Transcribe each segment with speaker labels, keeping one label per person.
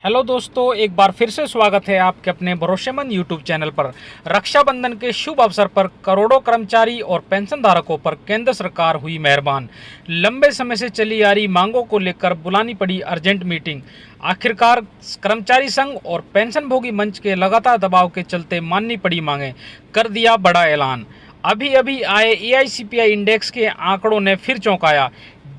Speaker 1: Hello दोस्तों, एक बार फिर से स्वागत है आपके अपने भरोसेमंद यूट्यूब चैनल पर। रक्षाबंधन के शुभ अवसर पर करोड़ों कर्मचारी और पेंशन धारकों पर केंद्र सरकार हुई मेहरबान। लंबे समय से चली आ रही मांगों को लेकर बुलानी पड़ी अर्जेंट मीटिंग। आखिरकार कर्मचारी संघ और पेंशनभोगी मंच के लगातार दबाव के चलते माननी पड़ी मांगें, कर दिया बड़ा ऐलान। अभी अभी आए एआईसीपीआई इंडेक्स के आंकड़ों ने फिर चौंकाया।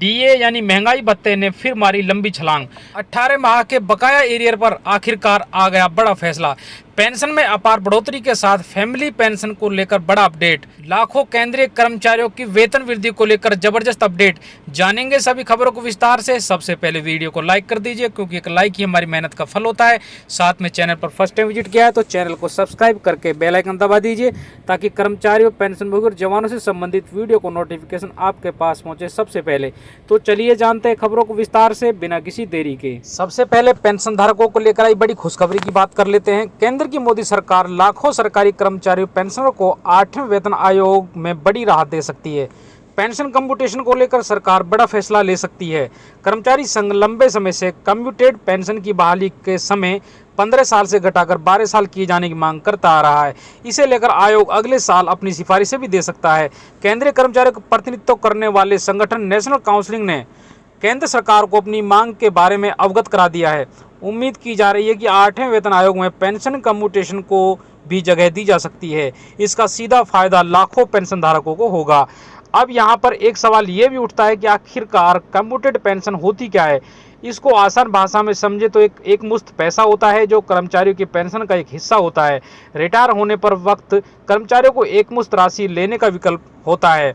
Speaker 1: डीए यानी महंगाई भत्ते ने फिर मारी लंबी छलांग। 18 माह के बकाया एरियर पर आखिरकार आ गया बड़ा फैसला। पेंशन में अपार बढ़ोतरी के साथ फैमिली पेंशन को लेकर बड़ा अपडेट। लाखों केंद्रीय कर्मचारियों की वेतन वृद्धि को लेकर जबरदस्त अपडेट। जानेंगे सभी खबरों को विस्तार से। सबसे पहले वीडियो को लाइक कर दीजिए, क्योंकि एक लाइक ही हमारी मेहनत का फल होता है। साथ में चैनल पर फर्स्ट टाइम विजिट किया है तो चैनल को सब्सक्राइब करके बेल आइकन दबा दीजिए, ताकि कर्मचारियों, पेंशनभोगी और जवानों से संबंधित वीडियो को नोटिफिकेशन आपके पास पहुंचे सबसे पहले। तो चलिए जानते हैं खबरों को विस्तार से बिना किसी देरी के। सबसे पहले पेंशन धारकों को लेकर आई बड़ी खुशखबरी की बात कर लेते हैं। केंद्र की मोदी सरकार लाखों सरकारी कर्मचारियों, पेंशनरों को 8वें वेतन आयोग में बड़ी राहत दे सकती है। पेंशन कम्प्यूटेशन को लेकर सरकार बड़ा फैसला ले सकती है। कर्मचारी संघ लंबे समय से कम्प्यूटेड पेंशन की बहाली के समय 15 साल से घटाकर 12 साल किए जाने की मांग करता आ रहा है। इसे लेकर आयोग अगले साल अपनी सिफारिशें भी दे सकता है। केंद्रीय कर्मचारियों का प्रतिनिधित्व करने वाले संगठन नेशनल काउंसिल ने केंद्र सरकार को अपनी मांग के बारे में अवगत करा दिया है। उम्मीद की जा रही है कि 8वें वेतन आयोग में पेंशन कम्प्यूटेशन को भी जगह दी जा सकती है। इसका सीधा फायदा लाखों पेंशन धारकों को होगा। अब यहाँ पर एक सवाल ये भी उठता है कि आखिरकार कम्प्यूटेड पेंशन होती क्या है। इसको आसान भाषा में समझे तो एक मुश्त पैसा होता है, जो कर्मचारियों की पेंशन का एक हिस्सा होता है। रिटायर होने पर वक्त कर्मचारियों को एक मुश्त राशि लेने का विकल्प होता है।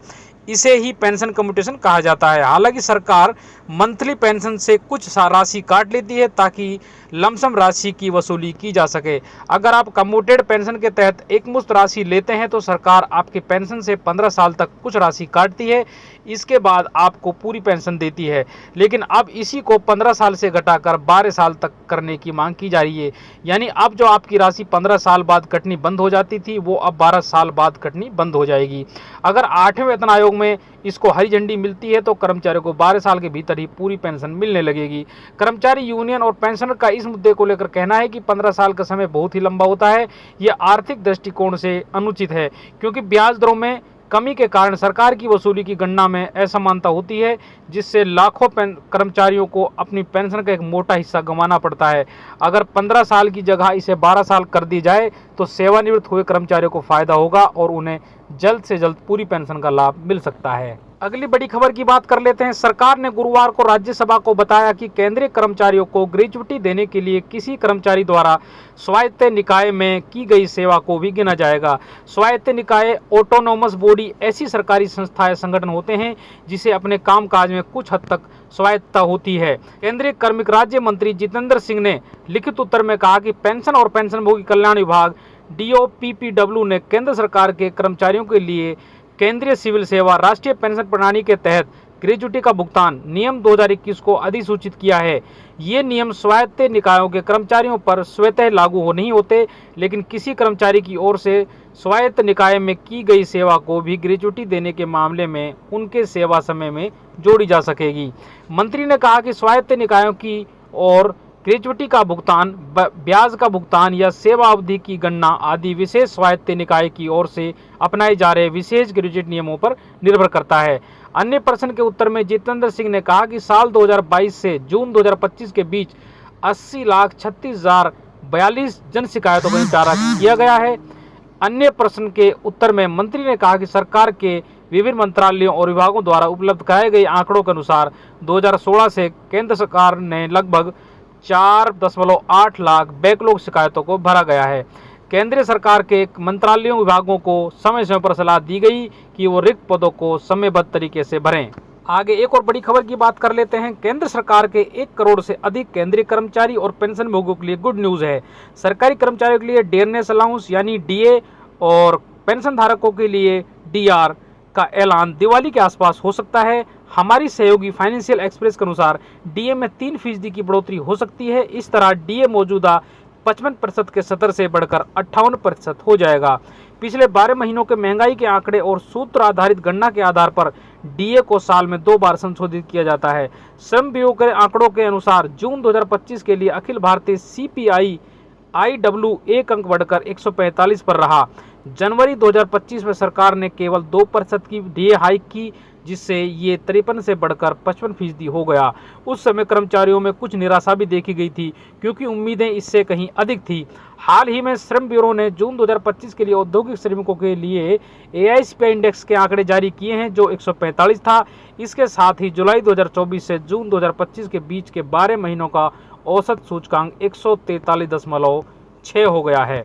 Speaker 1: इसे ही पेंशन कम्प्यूटेशन कहा जाता है। हालांकि सरकार मंथली पेंशन से कुछ राशि काट लेती है, ताकि लमसम राशि की वसूली की जा सके। अगर आप कम्प्यूटेड पेंशन के तहत एक मुश्त राशि लेते हैं तो सरकार आपके पेंशन से 15 साल तक कुछ राशि काटती है। इसके बाद आपको पूरी पेंशन देती है। लेकिन अब इसी को 15 साल से घटाकर 12 साल तक करने की मांग की जा रही है। यानी अब जो आपकी राशि 15 साल बाद कटनी बंद हो जाती थी, वो अब 12 साल बाद कटनी बंद हो जाएगी। अगर 8वें वेतन आयोग में इसको हरी झंडी मिलती है तो कर्मचारियों को 12 साल के भीतर ही पूरी पेंशन मिलने लगेगी। कर्मचारी यूनियन और पेंशनर का इस मुद्दे को लेकर कहना है कि 15 साल का समय बहुत ही लंबा होता है। यह आर्थिक दृष्टिकोण से अनुचित है, क्योंकि ब्याज दरों में कमी के कारण सरकार की वसूली की गणना में असमानता होती है, जिससे लाखों कर्मचारियों को अपनी पेंशन का एक मोटा हिस्सा गंवाना पड़ता है। अगर 15 साल की जगह इसे 12 साल कर दी जाए तो सेवानिवृत्त हुए कर्मचारियों को फायदा होगा और उन्हें जल्द से जल्द पूरी पेंशन का लाभ मिल सकता है। अगली बड़ी खबर की बात कर लेते हैं। सरकार ने गुरुवार को राज्यसभा को बताया कि केंद्रीय कर्मचारियों को ग्रेच्युटी देने के लिए किसी कर्मचारी द्वारा स्वायत्त निकाय में की गई सेवा को भी गिना जाएगा। स्वायत्त निकाय, ऑटोनोमस बॉडी ऐसी सरकारी संस्थाएं, संगठन होते हैं जिसे अपने कामकाज में कुछ हद तक स्वायत्तता होती है। केंद्रीय कार्मिक राज्य मंत्री जितेंद्र सिंह ने लिखित उत्तर में कहा कि पेंशन और पेंशनभोगी कल्याण विभाग DOPPW ने केंद्र सरकार के कर्मचारियों के लिए केंद्रीय सिविल सेवा राष्ट्रीय पेंशन प्रणाली के तहत ग्रेच्युटी का भुगतान नियम 2021 को अधिसूचित किया है। ये नियम स्वायत्त निकायों के कर्मचारियों पर स्वतः लागू नहीं होते, लेकिन किसी कर्मचारी की ओर से स्वायत्त निकाय में की गई सेवा को भी ग्रेच्युटी देने के मामले में उनके सेवा समय में जोड़ी जा सकेगी। मंत्री ने कहा कि स्वायत्त निकायों की ओर ग्रेच्युटी का भुगतान, ब्याज का भुगतान या सेवा अवधि की गणना आदि विशेष स्वायत्त निकाय की ओर से अपनाए जा रहे विशेष ग्रेच्युटी नियमों पर निर्भर करता है। अन्य प्रश्न के उत्तर में जितेंद्र सिंह ने कहा कि साल 2022 से जून 2025 के बीच 80,36,042 जन शिकायतों का निपटारा किया गया है। अन्य प्रश्न के उत्तर में मंत्री ने कहा कि सरकार के विभिन्न मंत्रालयों और विभागों द्वारा उपलब्ध कराए गए आंकड़ों के अनुसार 2016 से केंद्र सरकार ने लगभग 4.8 लाख बैकलॉग शिकायतों को भरा गया है। केंद्रीय सरकार के मंत्रालयों, विभागों को समय समय पर सलाह दी गई कि वो रिक्त पदों को समयबद्ध तरीके से भरें। आगे एक और बड़ी खबर की बात कर लेते हैं। केंद्र सरकार के 1 करोड़ से अधिक केंद्रीय कर्मचारी और पेंशनभोगियों के लिए गुड न्यूज है। सरकारी कर्मचारियों के लिए डियरनेस अलाउंस यानी DA और पेंशन धारकों के लिए DR का ऐलान दिवाली के आसपास हो सकता है। हमारी सहयोगी फाइनेंशियल एक्सप्रेस के अनुसार DA में 3% की बढ़ोतरी हो सकती है। इस तरह DA मौजूदा 55% के स्तर से बढ़कर 58% हो जाएगा। पिछले 12 महीनों के महंगाई के आंकड़े और सूत्र आधारित गणना के आधार पर
Speaker 2: डीए को साल में 2 बार संशोधित किया जाता है। श्रम ब्यूरो के आंकड़ों के अनुसार जून 2025 के लिए अखिल भारतीय सीपीआई IW 1 अंक बढ़कर 145 पर रहा। जनवरी 2025 में सरकार ने केवल 2% की डीए हाइक की, जिससे ये 53 से बढ़कर 55% हो गया। उस समय कर्मचारियों में कुछ निराशा भी देखी गई थी, क्योंकि उम्मीदें इससे कहीं अधिक थी। हाल ही में श्रम ब्यूरो ने जून 2025 के लिए औद्योगिक श्रमिकों के लिए AICPI इंडेक्स के आंकड़े जारी किए हैं, जो 145 था। इसके साथ ही जुलाई 2024 से जून 2025 के बीच के 12 महीनों का औसत सूचकांक 143.6 हो गया है।